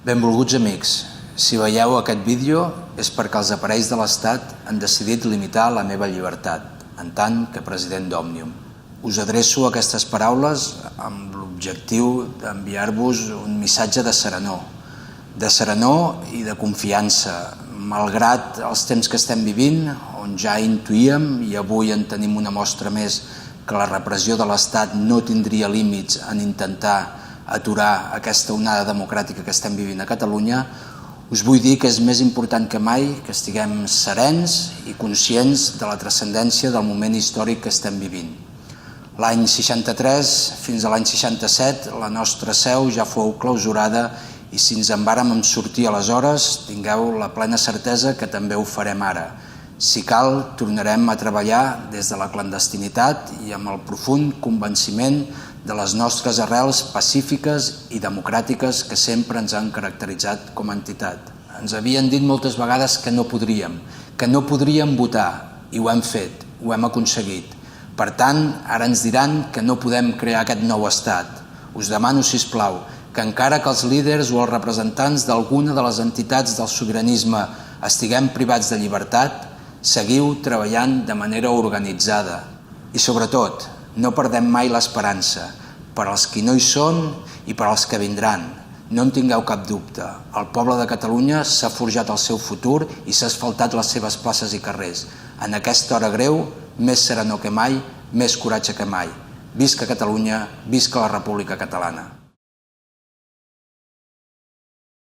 Benvolguts amics, si veieu aquest vídeo és perquè els aparells de l'Estat han decidit limitar la meva llibertat, en tant que president d'Òmnium. Us adreço aquestes paraules amb l'objectiu d'enviar-vos un missatge de serenor i de confiança, malgrat els temps que estem vivint, on ja intuïem i avui en tenim una mostra més que la repressió de l'Estat no tindria límits en intentar aturar aquesta onada democràtica que estem vivint a Catalunya, us vull dir que és més important que mai que estiguem serens i conscients de la transcendència del moment històric que estem vivint. L'any 63 fins a l'any 67 la nostra seu ja fou clausurada i si ens en vàrem sortir aleshores, tingueu la plena certesa que també ho farem ara. Si cal, tornarem a treballar des de la clandestinitat i amb el profund convenciment de les nostres arrels pacífiques i democràtiques que sempre ens han caracteritzat com a entitat. Ens havien dit moltes vegades que no podríem votar, i ho hem fet, ho hem aconseguit. Per tant, ara ens diran que no podem crear aquest nou estat. Us demano, sisplau, que encara que els líders o els representants d'alguna de les entitats del sobiranisme estiguem privats de llibertat, seguiu treballant de manera organitzada. I sobretot, no perdem mai l'esperança, per als qui no hi són i per als que vindran. No en tingueu cap dubte, el poble de Catalunya s'ha forjat el seu futur i s'ha asfaltat les seves places i carrers. En aquesta hora greu, més serenor que mai, més coratge que mai. Visca Catalunya, visca la República Catalana.